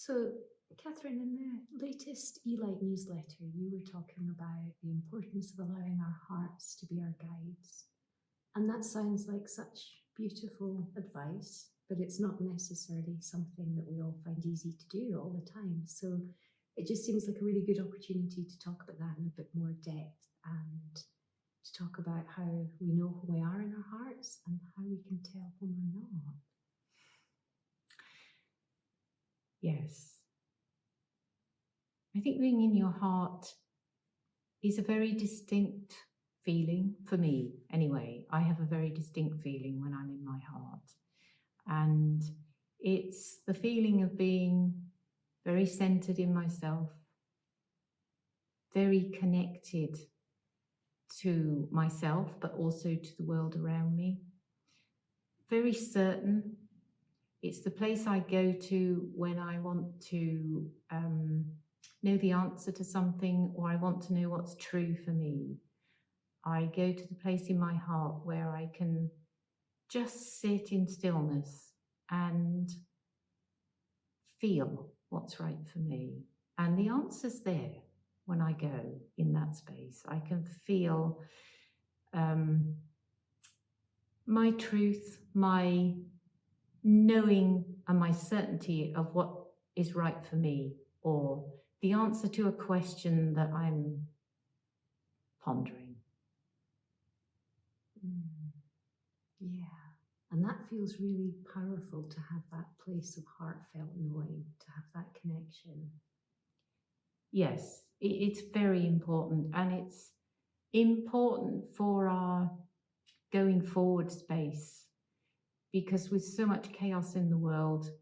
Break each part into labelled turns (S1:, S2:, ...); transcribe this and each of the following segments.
S1: So, Catherine, in the latest eLight newsletter, you were talking about the importance of allowing our hearts to be our guides. And that sounds like such beautiful advice, but it's not necessarily something that we all find easy to do all the time. So it just seems like a really good opportunity to talk about that in a bit more depth and to talk about how we know who we are in our hearts and how we can tell when we're not.
S2: Yes. I think being in your heart is a very distinct feeling for me. Anyway, I have a very distinct feeling when I'm in my heart. And it's the feeling of being very centered in myself, very connected to myself, but also to the world around me. Very certain. It's the place I go to when I want to know the answer to something, or I want to know what's true for me. I go to the place in my heart where I can just sit in stillness and feel what's right for me. And the answer's there when I go in that space. I can feel my truth, my knowing and my certainty of what is right for me, or the answer to a question that I'm pondering.
S1: Yeah, and that feels really powerful to have that place of heartfelt knowing, to have that connection.
S2: Yes, it's very important, and it's important for our going forward space, because with so much chaos in the world,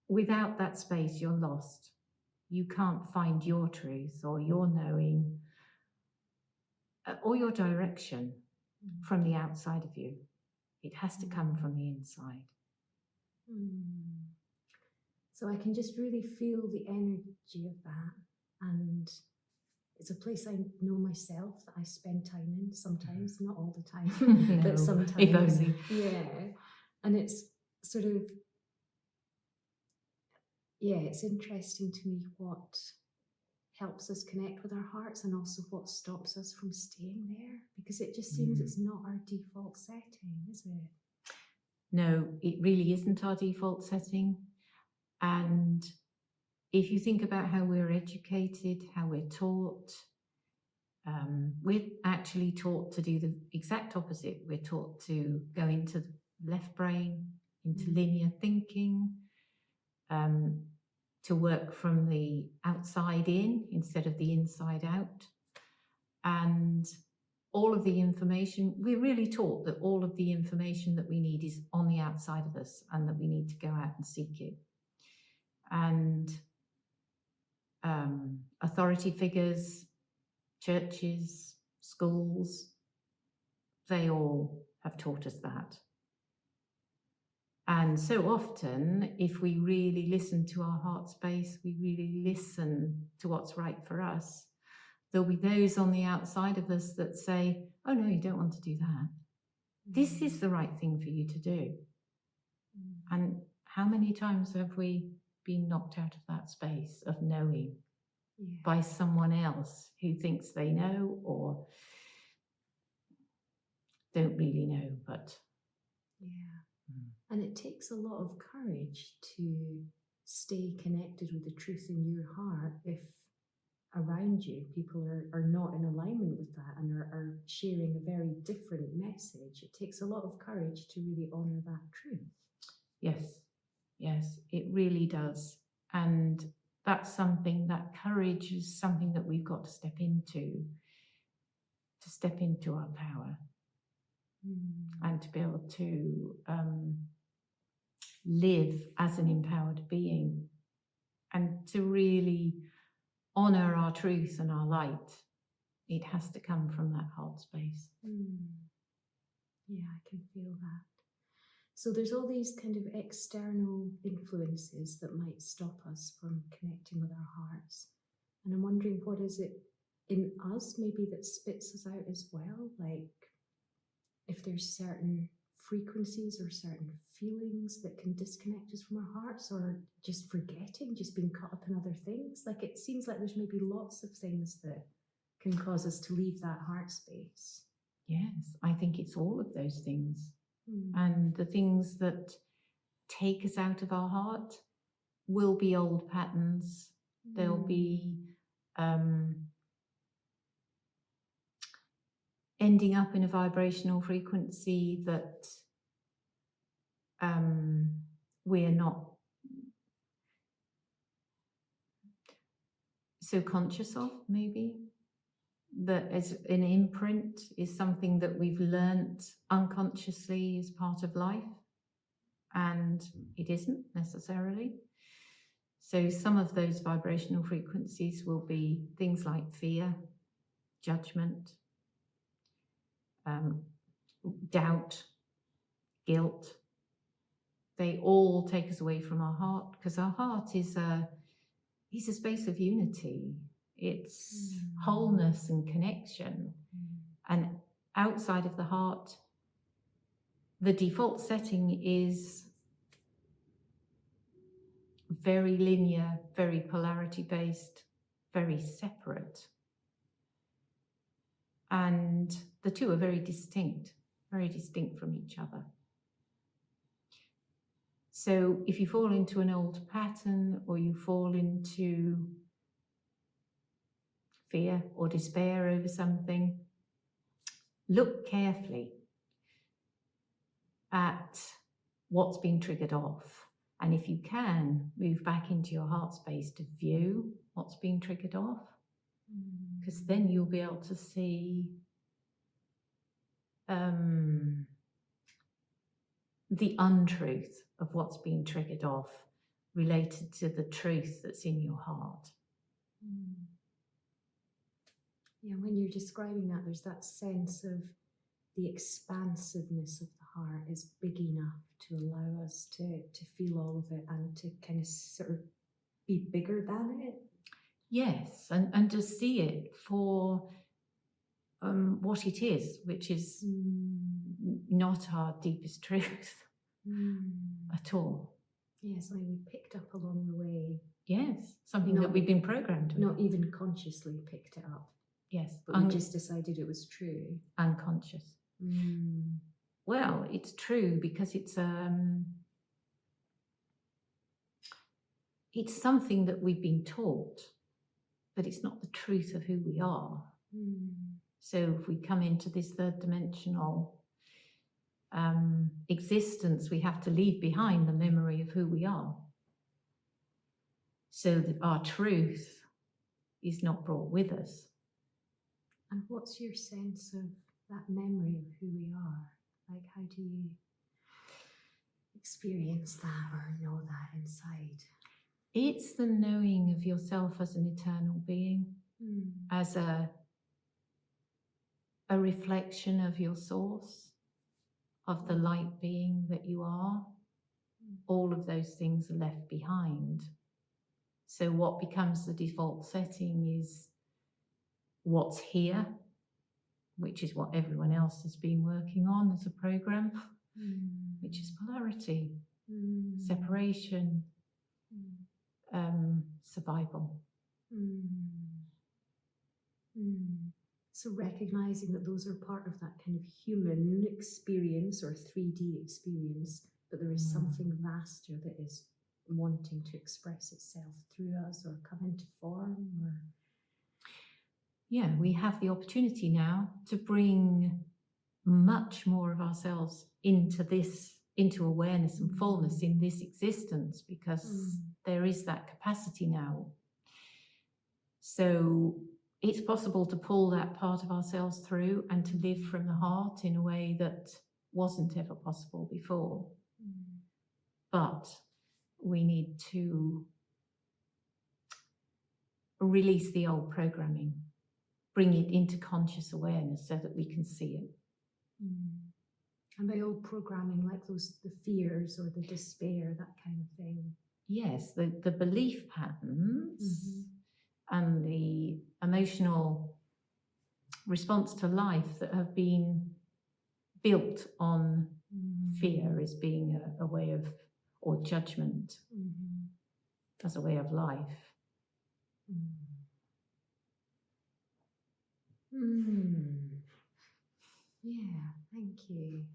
S2: without that space, you're lost. You can't find your truth or your knowing or your direction from the outside of you. It has to come from the inside.
S1: So I can just really feel the energy of that. And it's a place I know myself, that I spend time in sometimes, not all the time,
S2: No,
S1: but sometimes.
S2: if only.
S1: Yeah. And it's sort of, yeah, it's interesting to me what helps us connect with our hearts and also what stops us from staying there, because it just seems it's not our default setting, is it?
S2: No, it really isn't our default setting. And if you think about how we're educated, how we're taught, we're actually taught to do the exact opposite. We're taught to go into the left brain, into linear thinking, to work from the outside in instead of the inside out. And all of the information, we're really taught that all of the information that we need is on the outside of us and that we need to go out and seek it. And authority figures, churches, schools, they all have taught us that. And so often, if we really listen to our heart space, we really listen to what's right for us, there'll be those on the outside of us that say, oh no, you don't want to do that. This is the right thing for you to do. And how many times have we been knocked out of that space of knowing by someone else who thinks they know or don't really know, but...
S1: And it takes a lot of courage to stay connected with the truth in your heart if around you people are not in alignment with that and are sharing a very different message. It takes a lot of courage to really honour that truth.
S2: Yes, it really does. And that's something, that courage is something that we've got to step into our power and to be able to live as an empowered being and to really honour our truth and our light. It has to come from that heart space.
S1: Yeah, I can feel that. So there's all these kind of external influences that might stop us from connecting with our hearts. And I'm wondering, what is it in us maybe that spits us out as well? Like if there's certain frequencies or certain feelings that can disconnect us from our hearts, or just forgetting, just being caught up in other things? Like, it seems like there's maybe lots of things that can cause us to leave that heart space.
S2: Yes, I think it's all of those things.
S1: Mm.
S2: And the things that take us out of our heart will be old patterns. They'll be ending up in a vibrational frequency that we're not so conscious of, maybe. That as an imprint is something that we've learnt unconsciously as part of life, and it isn't necessarily. So some of those vibrational frequencies will be things like fear, judgment, doubt, guilt. They all take us away from our heart, because our heart is a space of unity. It's wholeness and connection. And outside of the heart, the default setting is very linear, very polarity-based, very separate. And the two are very distinct from each other. So if you fall into an old pattern, or you fall into fear or despair over something, look carefully at what's been triggered off. And if you can, move back into your heart space to view what's been triggered off, because then you'll be able to see the untruth of what's been triggered off related to the truth that's in your heart.
S1: Yeah, when you're describing that, there's that sense of the expansiveness of the heart is big enough to allow us to feel all of it and to kind of sort of be bigger than it.
S2: Yes, and to see it for what it is, which is not our deepest truth at all.
S1: Yes, something we picked up along the way.
S2: Yes, something that we've been programmed with.
S1: Not even consciously picked it up.
S2: Yes.
S1: But we just decided it was true.
S2: Unconscious. Well, it's true because it's something that we've been taught, but it's not the truth of who we are. So if we come into this third dimensional existence, we have to leave behind the memory of who we are, so that our truth is not brought with us.
S1: And what's your sense of that memory of who we are? Like, how do you experience that or know that inside?
S2: It's the knowing of yourself as an eternal being, as a reflection of your source, of the light being that you are. All of those things are left behind. So what becomes the default setting is what's here, which is what everyone else has been working on as a program, which is polarity, separation, survival.
S1: So recognizing that those are part of that kind of human experience or 3D experience, but there is something vaster that is wanting to express itself through us or come into form.
S2: Yeah, we have the opportunity now to bring much more of ourselves into awareness and fullness in this existence, because there is that capacity now. So it's possible to pull that part of ourselves through and to live from the heart in a way that wasn't ever possible before. But we need to release the old programming, bring it into conscious awareness so that we can see it.
S1: And by old programming, like the fears or the despair, that kind of thing.
S2: Yes, the belief patterns and the emotional response to life that have been built on fear as being a way of, or judgment
S1: Mhm.
S2: as a way of life.
S1: Mm. Yeah, thank you.